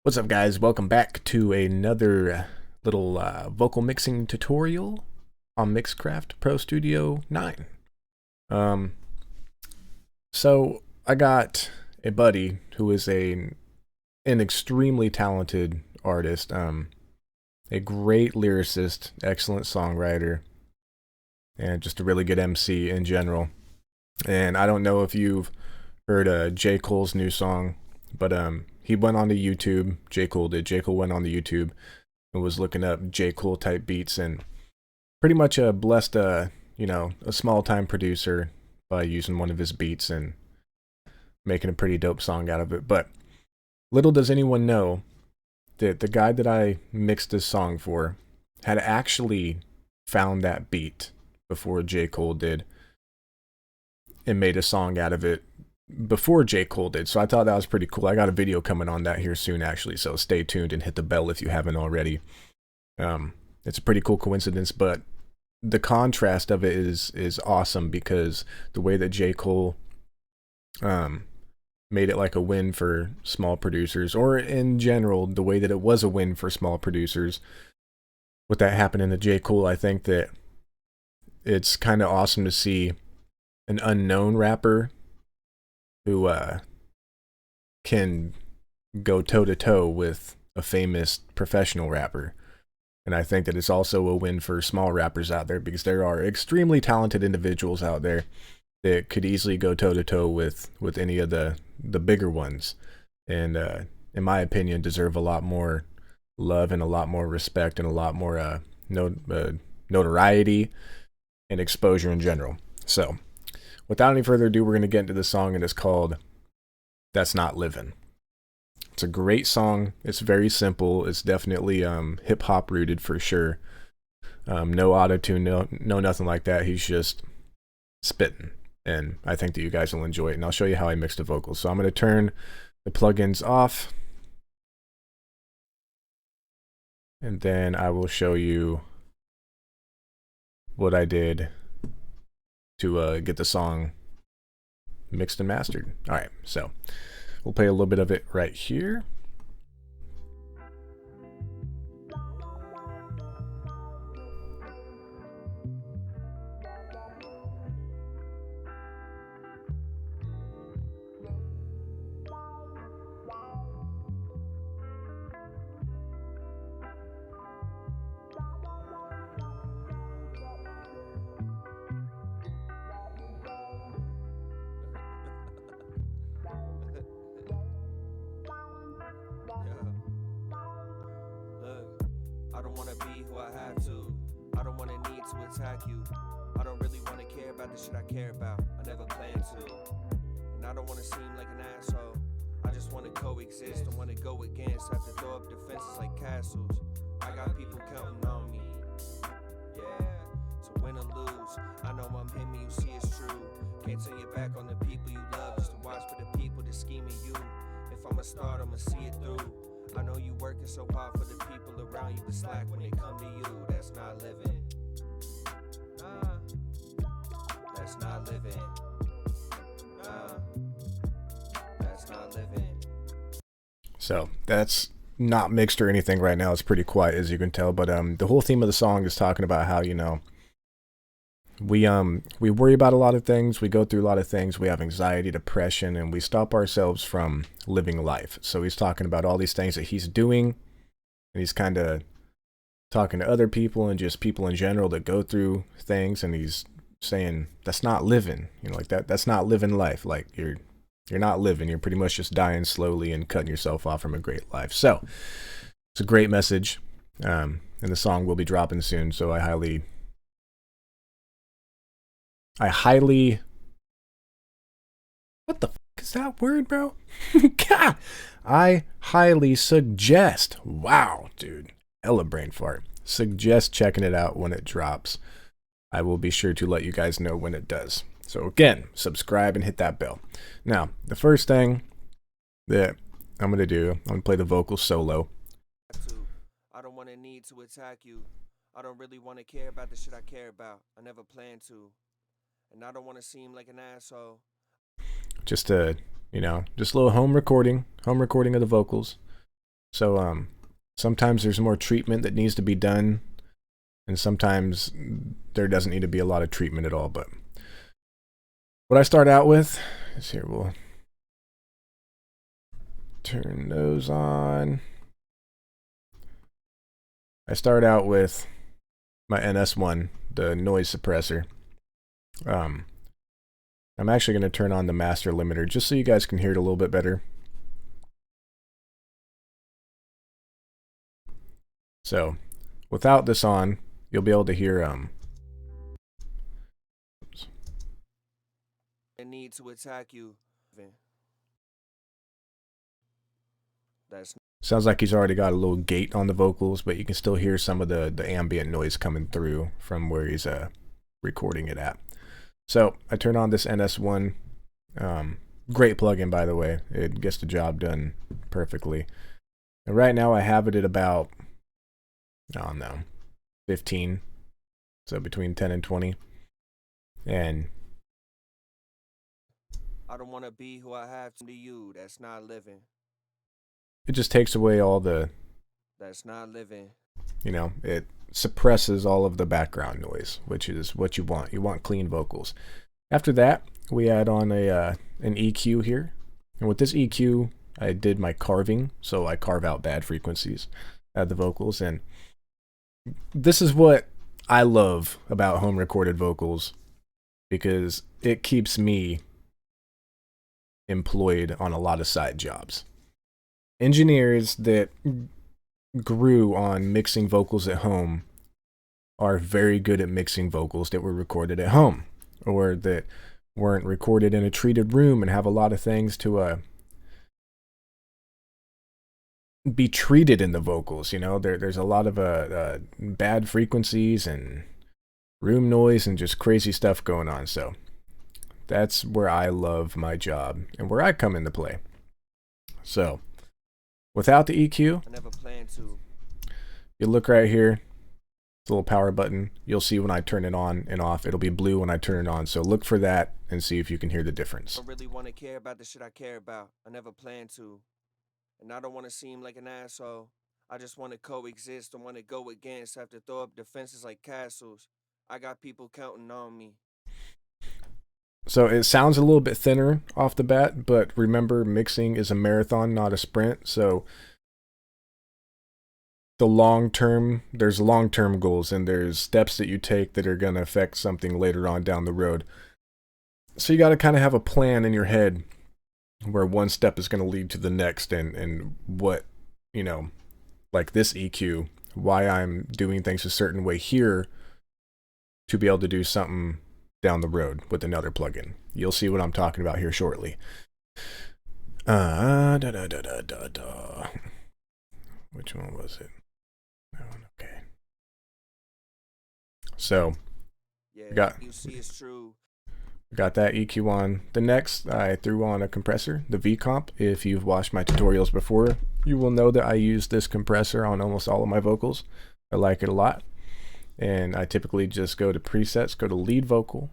What's up, guys? Welcome back to another little vocal mixing tutorial on Mixcraft Pro Studio 9. Um, so I got a buddy who is an extremely talented artist, a great lyricist, excellent songwriter, and just a really good MC in general. And I don't know if you've heard J. Cole's new song, but he went on to YouTube. J. Cole did. J. Cole went on to YouTube and was looking up J. Cole type beats and pretty much blessed a small time producer by using one of his beats and making a pretty dope song out of it. But little does anyone know that the guy that I mixed this song for had actually found that beat before J. Cole did and made a song out of it before J. Cole did. So I thought that was pretty cool. I got a video coming on that here soon, actually, so stay tuned and hit the bell if you haven't already. It's a pretty cool coincidence, but the contrast of it is awesome because the way that J. Cole made it like a win for small producers, or in general, the way that it was a win for small producers, with that happening to J. Cole, I think that it's kind of awesome to see an unknown rapper who can go toe-to-toe with a famous professional rapper. And I think that it's also a win for small rappers out there because there are extremely talented individuals out there that could easily go toe-to-toe with any of the bigger ones. And in my opinion, deserve a lot more love and a lot more respect and a lot more notoriety and exposure in general. So without any further ado, we're going to get into the song, and it's called That's Not Livin'. It's a great song. It's very simple. It's definitely hip-hop rooted for sure. No auto-tune, no nothing like that. He's just spitting, and I think that you guys will enjoy it, and I'll show you how I mix the vocals. So I'm going to turn the plugins off, and then I will show you what I did to get the song mixed and mastered. All right, so we'll play a little bit of it right here. I don't wanna be who I have to. I don't wanna need to attack you. I don't really wanna care about the shit I care about. I never plan to. And I don't wanna seem like an asshole. I just wanna coexist. Don't wanna go against. Have to throw up defenses like castles. I got people counting on me. Yeah, to win or lose. I know I'm him and you see it's true. Can't turn your back on the people you love just to watch for the people that scheming you. If I'm a start, I'ma see it through. I know you working so hard for the people around you, but slack when they come to you. That's not living. Nah, that's not living. Nah, that's not living. So that's not mixed or anything right now. It's pretty quiet, as you can tell. But the whole theme of the song is talking about how, you know, we worry about a lot of things, we go through a lot of things, we have anxiety, depression, and we stop ourselves from living life. So he's talking about all these things that he's doing, and he's kind of talking to other people and just people in general that go through things, and he's saying that's not living, you know, like that's not living life. Like you're not living, you're pretty much just dying slowly and cutting yourself off from a great life. So it's a great message, and the song will be dropping soon, so I highly what the fuck is that word, bro? God, I highly suggest, wow, dude, hella brain fart, suggest checking it out when it drops. I will be sure to let you guys know when it does. So again, subscribe and hit that bell. Now, the first thing that I'm going to do, I'm going to play the vocal solo. I don't want to need to attack you. I don't really want to care about the shit I care about. I never plan to. And I don't want to seem like an asshole. Just a, just a little home recording of the vocals. So sometimes there's more treatment that needs to be done, and sometimes there doesn't need to be a lot of treatment at all. But what I start out with is here, we'll turn those on. I start out with my NS1, the noise suppressor. I'm actually going to turn on the master limiter just so you guys can hear it a little bit better. So without this on, you'll be able to hear I need to attack you. That's sounds like he's already got a little gate on the vocals, but you can still hear some of the ambient noise coming through from where he's recording it at. So I turn on this NS1. Great plugin, by the way. It gets the job done perfectly. And right now I have it at about, I don't know, 15. So between 10 and 20. And I don't want to be who I have to you. That's not living. it just takes away all the, That's not living. you know, it suppresses all of the background noise, which is what you want. You want clean vocals. After that, we add on an EQ here. And with this EQ, I did my carving, so I carve out bad frequencies at the vocals. And this is what I love about home recorded vocals, because it keeps me employed on a lot of side jobs. Engineers that grew on mixing vocals at home are very good at mixing vocals that were recorded at home, or that weren't recorded in a treated room and have a lot of things to be treated in the vocals. You know, there's a lot of bad frequencies and room noise and just crazy stuff going on. So that's where I love my job and where I come into play. So without the EQ, I never planned to. you look right here, the little power button. You'll see when I turn it on and off. It'll be blue when I turn it on. So look for that and see if you can hear the difference. I don't really want to care about the shit I care about. I never planned to. And I don't want to seem like an asshole. I just want to coexist and want to go against. Have to throw up defenses like castles. I got people counting on me. So it sounds a little bit thinner off the bat, but remember, mixing is a marathon, not a sprint. So the there's long-term goals, and there's steps that you take that are going to affect something later on down the road. So you got to kind of have a plan in your head where one step is going to lead to the next, and what, you know, like this EQ, why I'm doing things a certain way here to be able to do something down the road with another plugin. You'll see what I'm talking about here shortly. Which one was it? That one, okay. So Yeah, you see it's true. got that EQ on. The next, I threw on a compressor, the V-Comp. If you've watched my tutorials before, you will know that I use this compressor on almost all of my vocals. I like it a lot. And I typically just go to presets, go to lead vocal,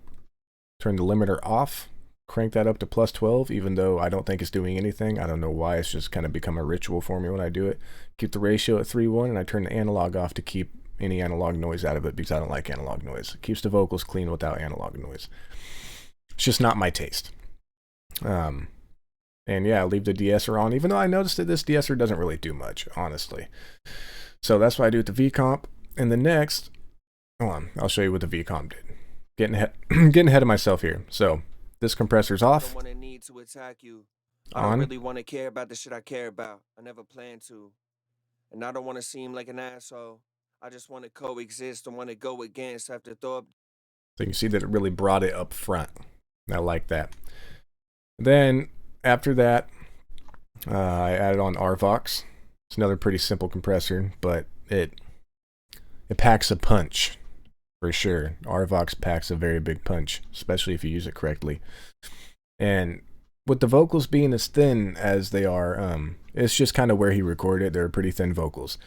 turn the limiter off, crank that up to plus 12, even though I don't think it's doing anything. I don't know why. It's just kind of become a ritual for me when I do it. Keep the ratio at 3:1, and I turn the analog off to keep any analog noise out of it, because I don't like analog noise. It keeps the vocals clean without analog noise. It's just not my taste. And yeah, leave the de-esser on, even though I noticed that this de-esser doesn't really do much, honestly. So that's what I do with the V-Comp. And the next, hold on, I'll show you what the V-Comp did. Getting ahead of myself here. So this compressor's off. I don't want to need to attack you. I don't really want to care about the shit I care about. I never plan to. And I don't want to seem like an asshole. I just want to coexist and want to go against. Have to throw up. So you can see that it really brought it up front. I like that. Then after that, I added on RVox. It's another pretty simple compressor, but it packs a punch for sure. RVox packs a very big punch, especially if you use it correctly. And with the vocals being as thin as they are, it's just kind of where he recorded. They're pretty thin vocals.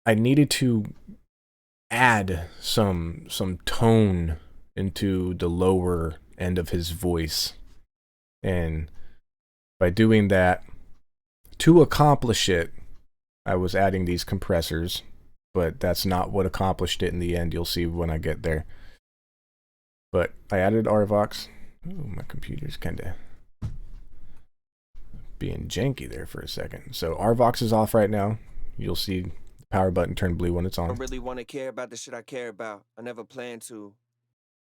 I needed to add some tone into the lower end of his voice, and by doing that, to accomplish it, I was adding these compressors, but that's not what accomplished it in the end. You'll see when I get there. But I added RVox. Ooh, my computer's kind of being janky there for a second. So RVox is off right now. You'll see the power button turn blue when it's I on. don't really want to care about the shit I care about. I never plan to.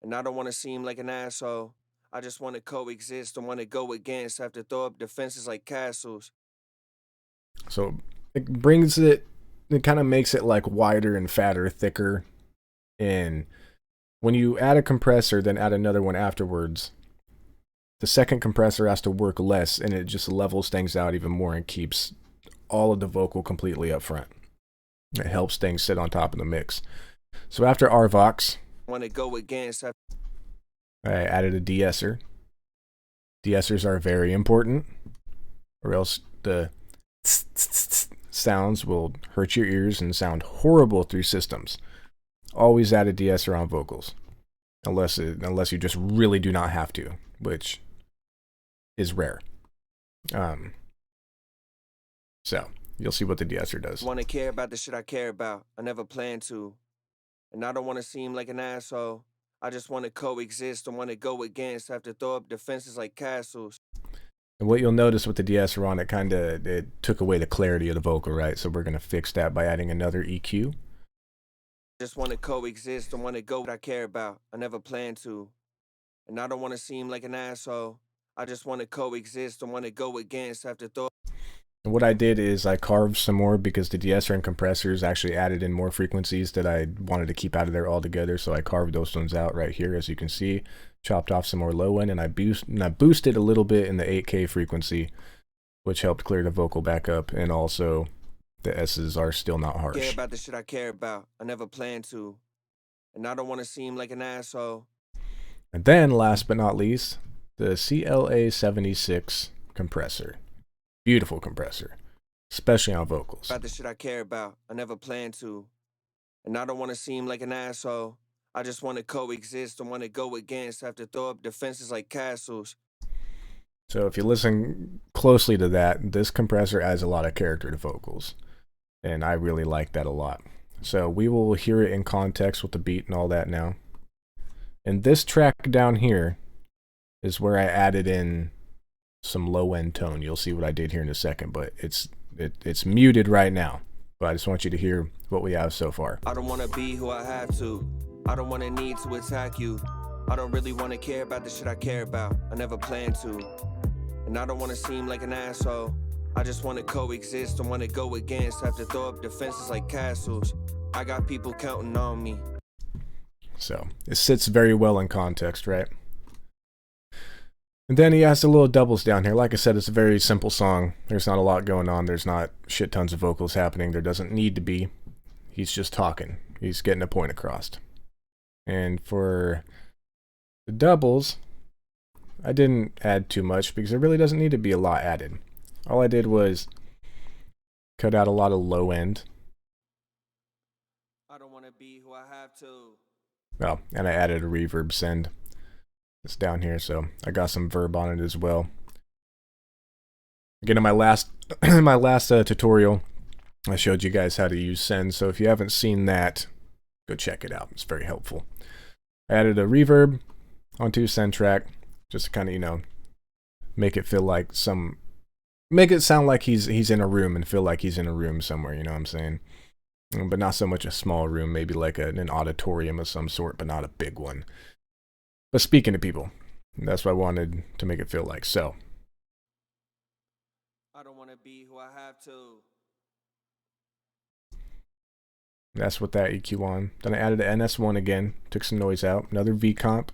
And I don't want to seem like an asshole. I just want to coexist and want to go against. Have to throw up defenses like castles. So it brings it kind of makes it like wider and fatter, thicker. And when you add a compressor, then add another one afterwards, the second compressor has to work less, and it just levels things out even more and keeps all of the vocal completely up front. It helps things sit on top of the mix. So after RVox, Want to go against. I added a de-esser. De-essers are very important, or else the sounds will hurt your ears and sound horrible through systems. Always add a de-esser on vocals, unless you just really do not have to, which is rare. So you'll see what the de-esser does. Want to care about the shit I care about. I never plan to. And I don't want to seem like an asshole. I just want to coexist and want to go against. Have to throw up defenses like castles. And what you'll notice with the de-esser on, it took away the clarity of the vocal, right? So we're going to fix that by adding another EQ. Just want to coexist and want to go what I care about. I never plan to. And I don't want to seem like an asshole. I just want to coexist and want to go against. Have to throw. And what I did is I carved some more because the de-esser and compressors actually added in more frequencies that I wanted to keep out of there altogether. So I carved those ones out right here, as you can see. Chopped off some more low end, and I boosted a little bit in the 8K frequency, which helped clear the vocal back up. And also, the S's are still not harsh. Care about the shit I care about. I never plan to. And I don't want to seem like an asshole. And then, last but not least, the CLA76 compressor. Beautiful compressor, especially on vocals. About the shit I care about. I never plan to. And I don't want to seem like an asshole. I just want to coexist and want to go against. Have to throw up defenses like castles. So if you listen closely to that, this compressor adds a lot of character to vocals. And I really like that a lot. So we will hear it in context with the beat and all that now. And this track down here is where I added in some low end tone. You'll see what I did here in a second, but it's muted right now. But I just want you to hear what we have so far. I don't want to be who I have to. I don't want to need to attack you. I don't really want to care about the shit I care about. I never plan to. And I don't want to seem like an asshole. I just want to coexist and want to go against. Have to throw up defenses like castles. I got people counting on me. So it sits very well in context, right? And then he has the little doubles down here. Like I said, it's a very simple song. There's not a lot going on. There's not shit tons of vocals happening. There doesn't need to be. He's just talking. He's getting a point across. And for the doubles, I didn't add too much because there really doesn't need to be a lot added. All I did was cut out a lot of low end. I don't want to be who I have to. Well, and I added a reverb send. It's down here, so I got some verb on it as well. Again, in my last tutorial, I showed you guys how to use send. So if you haven't seen that, go check it out. It's very helpful. I added a reverb onto send track, just to kind of, make it feel like make it sound like he's in a room and feel like he's in a room somewhere. You know what I'm saying? But not so much a small room, maybe like an auditorium of some sort, but not a big one. But speaking to people, that's what I wanted to make it feel like. So I don't want to be who I have to. that's what that EQ on. Then I added an NS1 again, took some noise out, another V comp.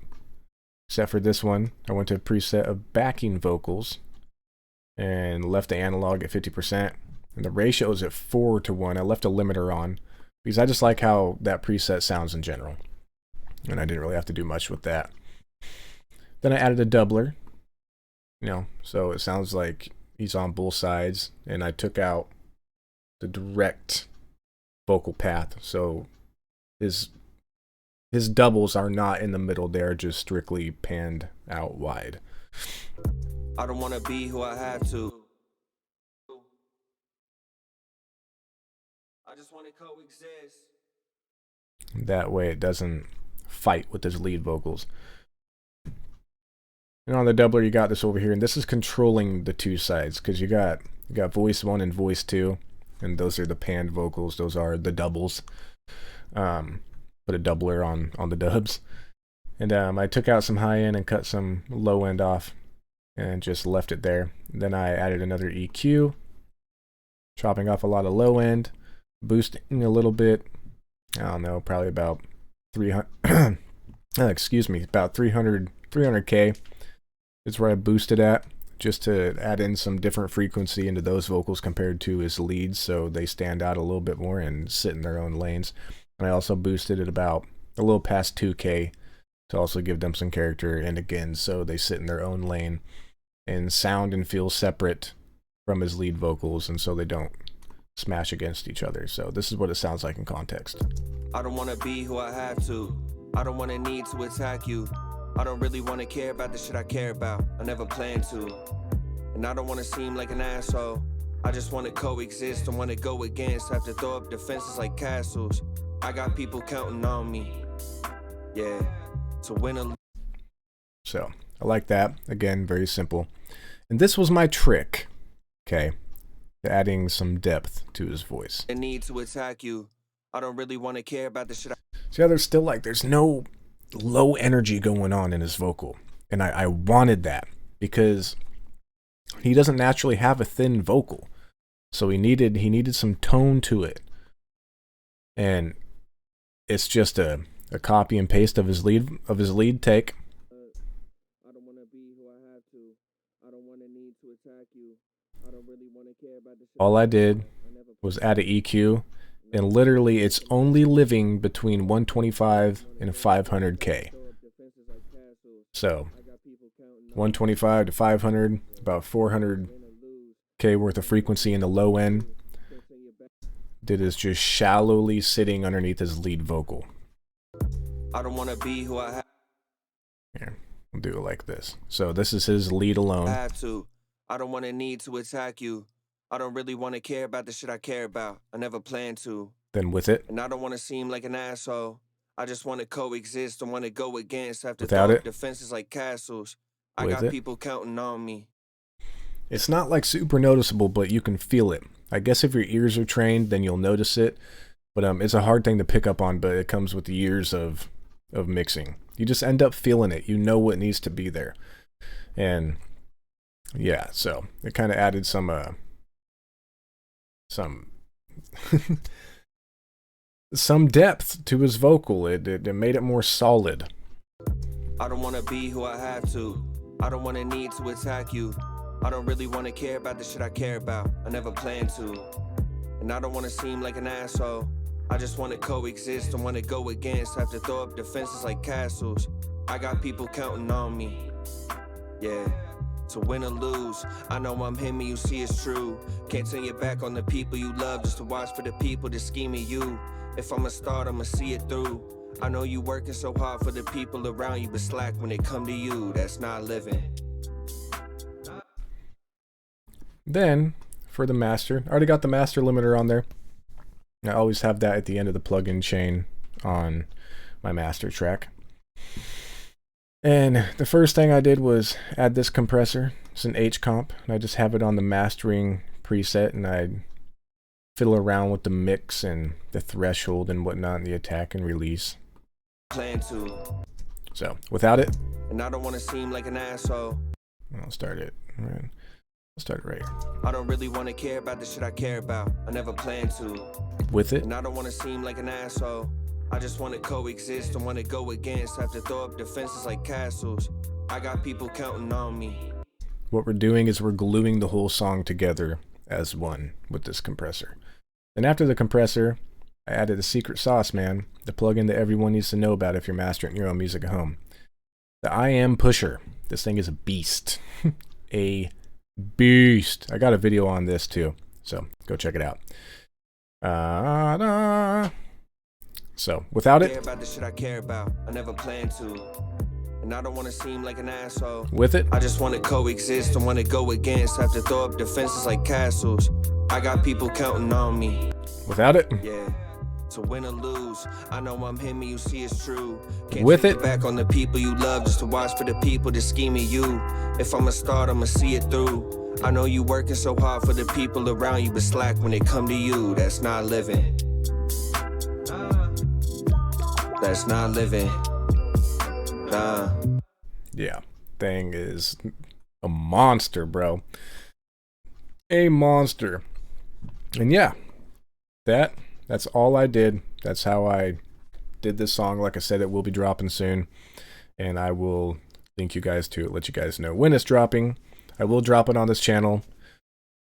Except for this one, I went to a preset of backing vocals and left the analog at 50%. And the ratio is at 4:1. I left a limiter on because I just like how that preset sounds in general. And I didn't really have to do much with that. Then I added a doubler, so it sounds like he's on both sides. And I took out the direct vocal path, so his doubles are not in the middle. They're just strictly panned out wide. I don't want to be who I have to. I just want to coexist. That way it doesn't fight with his lead vocals. And on the doubler, you got this over here, and this is controlling the two sides, because you got voice 1 and voice 2, and those are the panned vocals. Those are the doubles. Put a doubler on the dubs. And I took out some high end and cut some low end off, and just left it there. Then I added another EQ, chopping off a lot of low end, boosting a little bit. I don't know, probably about 300. Excuse me, about 300K. Is where I boosted at, just to add in some different frequency into those vocals compared to his leads, so they stand out a little bit more and sit in their own lanes. And I also boosted it about a little past 2K to also give them some character, and again, so they sit in their own lane and sound and feel separate from his lead vocals, and so they don't smash against each other. So this is what it sounds like in context. I don't want to be who I have to. I don't want to need to attack you. I don't really want to care about the shit I care about. I never plan to. And I don't want to seem like an asshole. I just want to coexist and want to go against. Have to throw up defenses like castles. I got people counting on me. Yeah, to win a... So, I like that. Again, very simple. And this was my trick, okay, adding some depth to his voice. I need to attack you. I don't really want to care about the shit See how there's no low energy going on in his vocal, and I wanted that because he doesn't naturally have a thin vocal, so he needed some tone to it, and it's just a copy and paste of his lead take. I don't want to be who I have to. I don't want to need to attack you. I don't really want to care about the shit. All I did was add an EQ, and literally it's only living between 125 and 500K. So 125 to 500, about 400K worth of frequency in the low end. Did is just shallowly sitting underneath his lead vocal. I don't want to be who I have. Here, we'll do it like this. So this is his lead alone. I don't want to need to attack you. I don't really want to care about the shit I care about. I never plan to. Then with it. And I don't want to seem like an asshole. I just want to coexist and want to go against. Have to Without throw it. up defenses like castles. I With got it. people counting on me. It's not like super noticeable, but you can feel it. I guess if your ears are trained, then you'll notice it. But it's a hard thing to pick up on, but it comes with the years of mixing. You just end up feeling it. You know what needs to be there. And yeah, so it kind of added some some depth to his vocal. It made it more solid. I don't want to be who I have to. I don't want to need to attack you. I don't really want to care about the shit I care about. I never plan to. And I don't want to seem like an asshole. I just want to coexist and want to go against. Have to throw up defenses like castles. I got people counting on me. Yeah, to win or lose. I know I'm him and you see it's true. Can't turn your back on the people you love just to watch for the people that scheme at you. If I'm a start, I'ma see it through. I know you working so hard for the people around you, but slack when it come to you. That's not living. Then, for the master, I already got the master limiter on there. I always have that at the end of the plugin chain on my master track. And the first thing I did was add this compressor. It's an H comp, and I just have it on the mastering preset, and I fiddle around with the mix and the threshold and whatnot, and the attack and release. Plan to. So, without it, and I don't want to seem like an asshole. I'll start it. Right. I'll start it right here. I don't really want to care about the shit I care about. I never plan to. With it, and I don't want to seem like an asshole. I just want to coexist and want to go against. Have to throw up defenses like castles. I got people counting on me. What we're doing is we're gluing the whole song together as one with this compressor. And after the compressor, I added a secret sauce, man. The plugin that everyone needs to know about if you're mastering your own music at home. The I Am Pusher. This thing is a beast. A beast. I got a video on this too, so go check it out. So without it, care about the shit I care about. I never plan to. And I don't want to seem like an asshole. With it, I just want to coexist and want to go against. Have to throw up defenses like castles. I got people counting on me. Without it, Yeah. To win or lose, I know I'm him and you see it's true. Can't with take it, back on the people you love just to watch for the people that scheming you. If I'ma start, I'ma see it through. I know you working so hard for the people around you, but slack when it come to you. That's not living. That's not living. Nah. yeah, thing is a monster, bro. A monster. And yeah, that's all I did. That's how I did this song. Like I said, it will be dropping soon, and I will link you guys to it, let you guys know when it's dropping. I will drop it on this channel.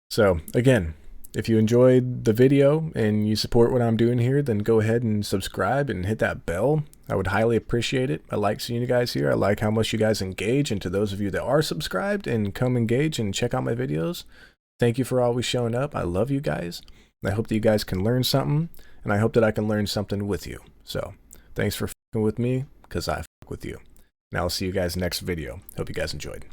So again, if you enjoyed the video and you support what I'm doing here, then go ahead and subscribe and hit that bell. I would highly appreciate it. I like seeing you guys here. I like how much you guys engage. And to those of you that are subscribed and come engage and check out my videos, thank you for always showing up. I love you guys. I hope that you guys can learn something, and I hope that I can learn something with you. So thanks for fucking with me, because I fuck with you. And I'll see you guys next video. Hope you guys enjoyed.